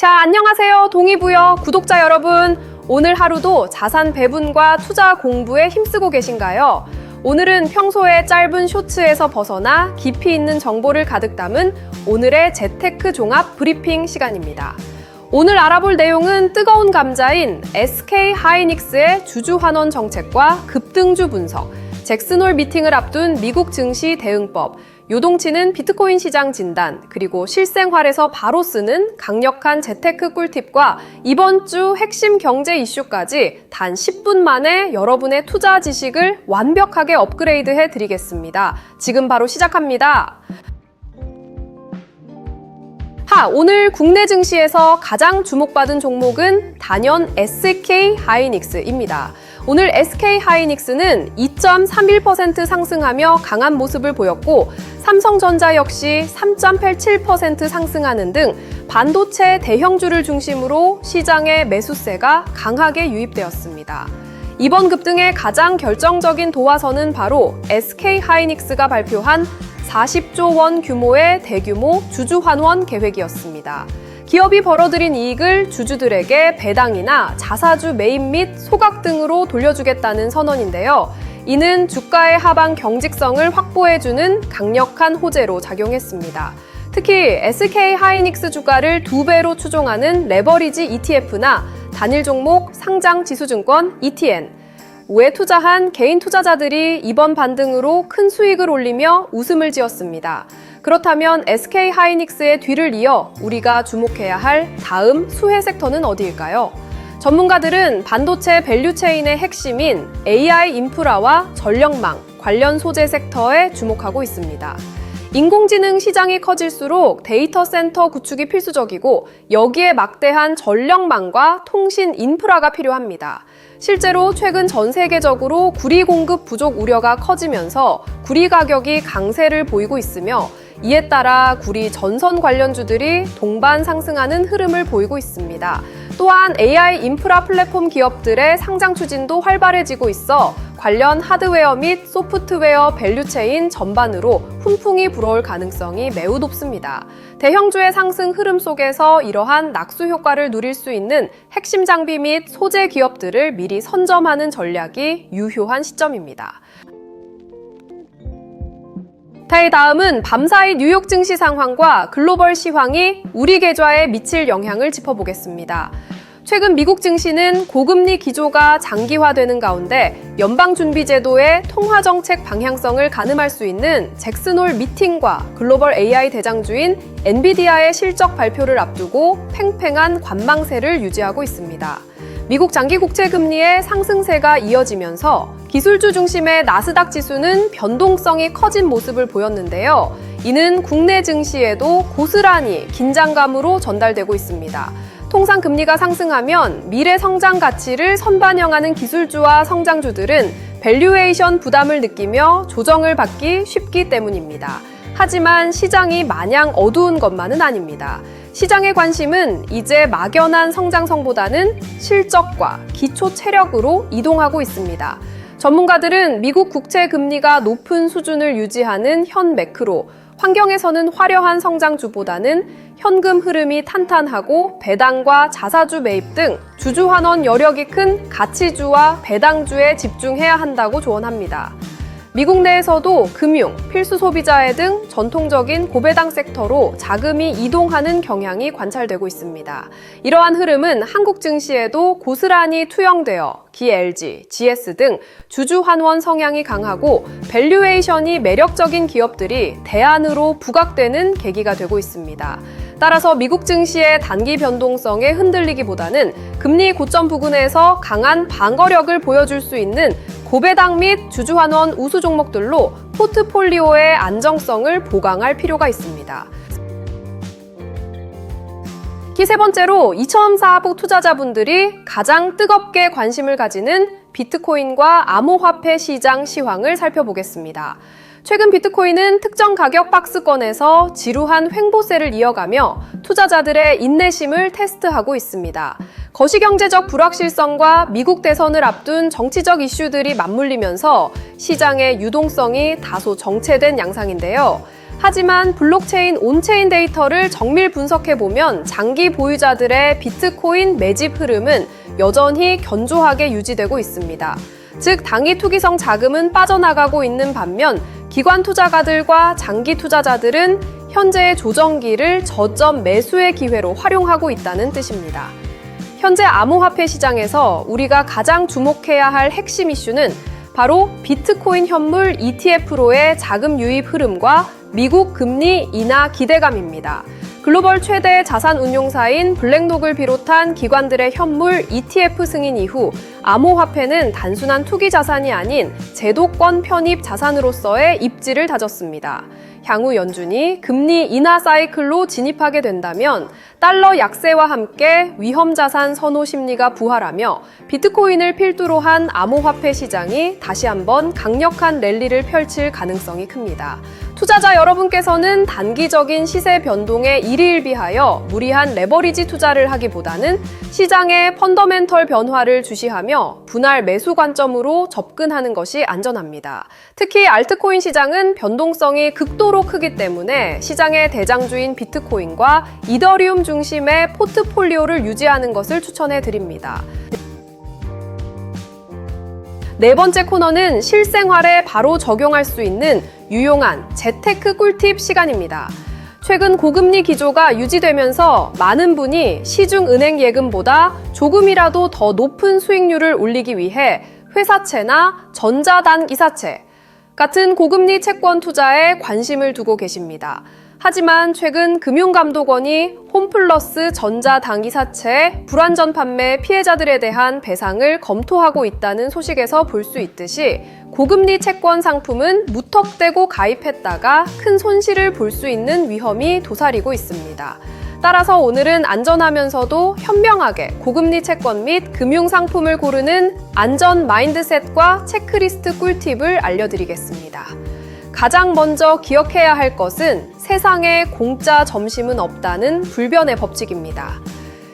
자, 안녕하세요. 동의부여 구독자 여러분. 오늘 하루도 자산 배분과 투자 공부에 힘쓰고 계신가요? 오늘은 평소에 짧은 쇼츠에서 벗어나 깊이 있는 정보를 가득 담은 오늘의 재테크 종합 브리핑 시간입니다. 오늘 알아볼 내용은 뜨거운 감자인 SK 하이닉스의 주주 환원 정책과 급등주 분석, 잭슨홀 미팅을 앞둔 미국 증시 대응법, 요동치는 비트코인 시장 진단, 그리고 실생활에서 바로 쓰는 강력한 재테크 꿀팁과 이번 주 핵심 경제 이슈까지 단 10분 만에 여러분의 투자 지식을 완벽하게 업그레이드해 드리겠습니다. 지금 바로 시작합니다. 오늘 국내 증시에서 가장 주목받은 종목은 단연 SK 하이닉스입니다. 오늘 SK 하이닉스는 2.31% 상승하며 강한 모습을 보였고, 삼성전자 역시 3.87% 상승하는 등 반도체 대형주를 중심으로 시장의 매수세가 강하게 유입되었습니다. 이번 급등의 가장 결정적인 도화선은 바로 SK 하이닉스가 발표한 40조 원 규모의 대규모 주주 환원 계획이었습니다. 기업이 벌어들인 이익을 주주들에게 배당이나 자사주 매입 및 소각 등으로 돌려주겠다는 선언인데요. 이는 주가의 하방 경직성을 확보해주는 강력한 호재로 작용했습니다. 특히 SK 하이닉스 주가를 2배로 추종하는 레버리지 ETF나 단일 종목 상장 지수증권 ETN, 우에 투자한 개인 투자자들이 이번 반등으로 큰 수익을 올리며 웃음을 지었습니다. 그렇다면 SK 하이닉스의 뒤를 이어 우리가 주목해야 할 다음 수혜 섹터는 어디일까요? 전문가들은 반도체 밸류체인의 핵심인 AI 인프라와 전력망, 관련 소재 섹터에 주목하고 있습니다. 인공지능 시장이 커질수록 데이터 센터 구축이 필수적이고, 여기에 막대한 전력망과 통신 인프라가 필요합니다. 실제로 최근 전 세계적으로 구리 공급 부족 우려가 커지면서 구리 가격이 강세를 보이고 있으며, 이에 따라 구리 전선 관련주들이 동반 상승하는 흐름을 보이고 있습니다. 또한 AI 인프라 플랫폼 기업들의 상장 추진도 활발해지고 있어 관련 하드웨어 및 소프트웨어 밸류체인 전반으로 훈풍이 불어올 가능성이 매우 높습니다. 대형주의 상승 흐름 속에서 이러한 낙수 효과를 누릴 수 있는 핵심 장비 및 소재 기업들을 미리 선점하는 전략이 유효한 시점입니다. 다음은 밤사이 뉴욕 증시 상황과 글로벌 시황이 우리 계좌에 미칠 영향을 짚어보겠습니다. 최근 미국 증시는 고금리 기조가 장기화되는 가운데 연방준비제도의 통화정책 방향성을 가늠할 수 있는 잭슨홀 미팅과 글로벌 AI 대장주인 엔비디아의 실적 발표를 앞두고 팽팽한 관망세를 유지하고 있습니다. 미국 장기 국채 금리의 상승세가 이어지면서 기술주 중심의 나스닥 지수는 변동성이 커진 모습을 보였는데요. 이는 국내 증시에도 고스란히 긴장감으로 전달되고 있습니다. 통상 금리가 상승하면 미래 성장 가치를 선반영하는 기술주와 성장주들은 밸류에이션 부담을 느끼며 조정을 받기 쉽기 때문입니다. 하지만 시장이 마냥 어두운 것만은 아닙니다. 시장의 관심은 이제 막연한 성장성보다는 실적과 기초 체력으로 이동하고 있습니다. 전문가들은 미국 국채 금리가 높은 수준을 유지하는 현 매크로, 환경에서는 화려한 성장주보다는 현금 흐름이 탄탄하고 배당과 자사주 매입 등 주주 환원 여력이 큰 가치주와 배당주에 집중해야 한다고 조언합니다. 미국 내에서도 금융, 필수 소비자재 등 전통적인 고배당 섹터로 자금이 이동하는 경향이 관찰되고 있습니다. 이러한 흐름은 한국 증시에도 고스란히 투영되어 기 LG, GS 등 주주 환원 성향이 강하고 밸류에이션이 매력적인 기업들이 대안으로 부각되는 계기가 되고 있습니다. 따라서 미국 증시의 단기 변동성에 흔들리기보다는 금리 고점 부근에서 강한 방어력을 보여줄 수 있는 고배당 및 주주 환원 우수 종목들로 포트폴리오의 안정성을 보강할 필요가 있습니다. 세 번째로 2024부 투자자분들이 가장 뜨겁게 관심을 가지는 비트코인과 암호화폐 시장 시황을 살펴보겠습니다. 최근 비트코인은 특정 가격 박스권에서 지루한 횡보세를 이어가며 투자자들의 인내심을 테스트하고 있습니다. 거시경제적 불확실성과 미국 대선을 앞둔 정치적 이슈들이 맞물리면서 시장의 유동성이 다소 정체된 양상인데요. 하지만 블록체인 온체인 데이터를 정밀 분석해보면 장기 보유자들의 비트코인 매집 흐름은 여전히 견조하게 유지되고 있습니다. 즉, 당기 투기성 자금은 빠져나가고 있는 반면 기관 투자가들과 장기 투자자들은 현재의 조정기를 저점 매수의 기회로 활용하고 있다는 뜻입니다. 현재 암호화폐 시장에서 우리가 가장 주목해야 할 핵심 이슈는 바로 비트코인 현물 ETF로의 자금 유입 흐름과 미국 금리 인하 기대감입니다. 글로벌 최대 자산 운용사인 블랙록을 비롯한 기관들의 현물 ETF 승인 이후 암호화폐는 단순한 투기 자산이 아닌 제도권 편입 자산으로서의 입지를 다졌습니다. 향후 연준이 금리 인하 사이클로 진입하게 된다면 달러 약세와 함께 위험 자산 선호 심리가 부활하며 비트코인을 필두로 한 암호화폐 시장이 다시 한번 강력한 랠리를 펼칠 가능성이 큽니다. 투자자 여러분께서는 단기적인 시세 변동에 일희일비하여 무리한 레버리지 투자를 하기보다는 시장의 펀더멘털 변화를 주시하며 분할 매수 관점으로 접근하는 것이 안전합니다. 특히 알트코인 시장은 변동성이 극도로 크기 때문에 시장의 대장주인 비트코인과 이더리움 중심의 포트폴리오를 유지하는 것을 추천해 드립니다. 네 번째 코너는 실생활에 바로 적용할 수 있는 유용한 재테크 꿀팁 시간입니다. 최근 고금리 기조가 유지되면서 많은 분이 시중은행 예금보다 조금이라도 더 높은 수익률을 올리기 위해 회사채나 전자단기사채 같은 고금리 채권 투자에 관심을 두고 계십니다. 하지만 최근 금융감독원이 홈플러스 전자단기사채 불완전 판매 피해자들에 대한 배상을 검토하고 있다는 소식에서 볼 수 있듯이 고금리 채권 상품은 무턱대고 가입했다가 큰 손실을 볼 수 있는 위험이 도사리고 있습니다. 따라서 오늘은 안전하면서도 현명하게 고금리 채권 및 금융상품을 고르는 안전 마인드셋과 체크리스트 꿀팁을 알려드리겠습니다. 가장 먼저 기억해야 할 것은 세상에 공짜 점심은 없다는 불변의 법칙입니다.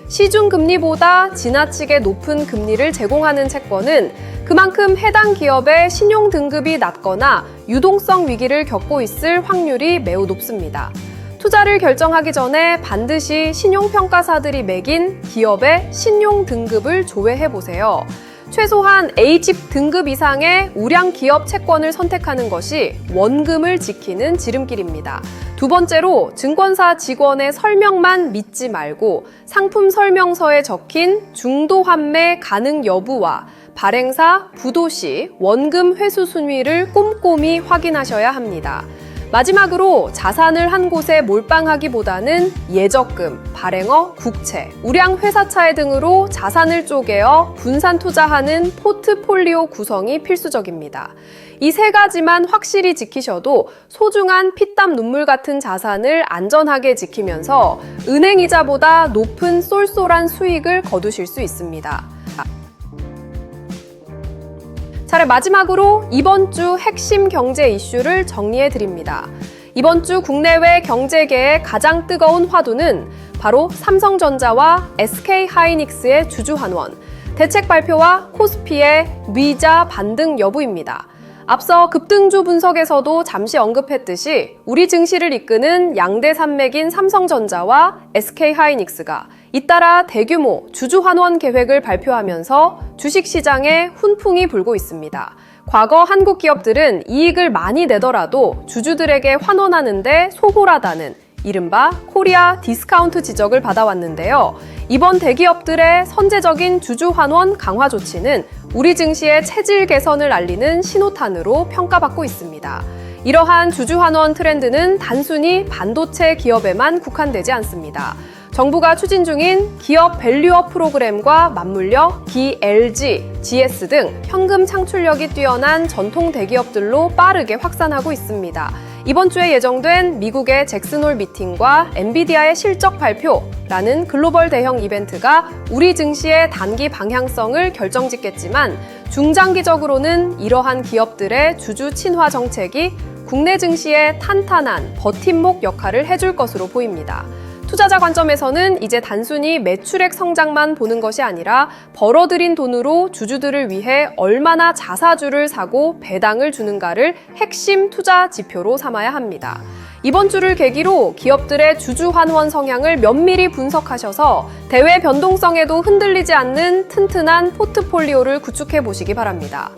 시중금리보다 지나치게 높은 금리를 제공하는 채권은 그만큼 해당 기업의 신용 등급이 낮거나 유동성 위기를 겪고 있을 확률이 매우 높습니다. 투자를 결정하기 전에 반드시 신용평가사들이 매긴 기업의 신용 등급을 조회해보세요. 최소한 A집 등급 이상의 우량 기업 채권을 선택하는 것이 원금을 지키는 지름길입니다. 두 번째로 증권사 직원의 설명만 믿지 말고 상품 설명서에 적힌 중도 환매 가능 여부와 발행사, 부도 시 원금 회수 순위를 꼼꼼히 확인하셔야 합니다. 마지막으로 자산을 한 곳에 몰빵하기보다는 예적금, 발행어, 국채, 우량 회사차액 등으로 자산을 쪼개어 분산 투자하는 포트폴리오 구성이 필수적입니다. 이 세 가지만 확실히 지키셔도 소중한 피땀 눈물 같은 자산을 안전하게 지키면서 은행이자보다 높은 쏠쏠한 수익을 거두실 수 있습니다. 자, 마지막으로 이번 주 핵심 경제 이슈를 정리해 드립니다. 이번 주 국내외 경제계의 가장 뜨거운 화두는 바로 삼성전자와 SK하이닉스의 주주 환원, 대책 발표와 코스피의 위자 반등 여부입니다. 앞서 급등주 분석에서도 잠시 언급했듯이 우리 증시를 이끄는 양대 산맥인 삼성전자와 SK하이닉스가 잇따라 대규모 주주 환원 계획을 발표하면서 주식시장에 훈풍이 불고 있습니다. 과거 한국 기업들은 이익을 많이 내더라도 주주들에게 환원하는데 소홀하다는 이른바 코리아 디스카운트 지적을 받아왔는데요. 이번 대기업들의 선제적인 주주 환원 강화 조치는 우리 증시의 체질 개선을 알리는 신호탄으로 평가받고 있습니다. 이러한 주주 환원 트렌드는 단순히 반도체 기업에만 국한되지 않습니다. 정부가 추진 중인 기업 밸류업 프로그램과 맞물려 기 LG, GS 등 현금 창출력이 뛰어난 전통 대기업들로 빠르게 확산하고 있습니다. 이번 주에 예정된 미국의 잭슨홀 미팅과 엔비디아의 실적 발표라는 글로벌 대형 이벤트가 우리 증시의 단기 방향성을 결정짓겠지만 중장기적으로는 이러한 기업들의 주주 친화 정책이 국내 증시에 탄탄한 버팀목 역할을 해줄 것으로 보입니다. 투자자 관점에서는 이제 단순히 매출액 성장만 보는 것이 아니라 벌어들인 돈으로 주주들을 위해 얼마나 자사주를 사고 배당을 주는가를 핵심 투자 지표로 삼아야 합니다. 이번 주를 계기로 기업들의 주주 환원 성향을 면밀히 분석하셔서 대외 변동성에도 흔들리지 않는 튼튼한 포트폴리오를 구축해 보시기 바랍니다.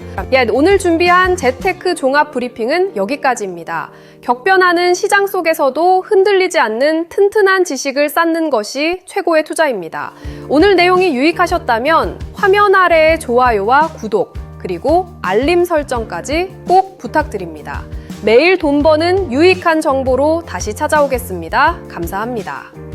오늘 준비한 재테크 종합 브리핑은 여기까지입니다. 격변하는 시장 속에서도 흔들리지 않는 튼튼한 지식을 쌓는 것이 최고의 투자입니다. 오늘 내용이 유익하셨다면 화면 아래의 좋아요와 구독, 그리고 알림 설정까지 꼭 부탁드립니다. 매일 돈 버는 유익한 정보로 다시 찾아오겠습니다. 감사합니다.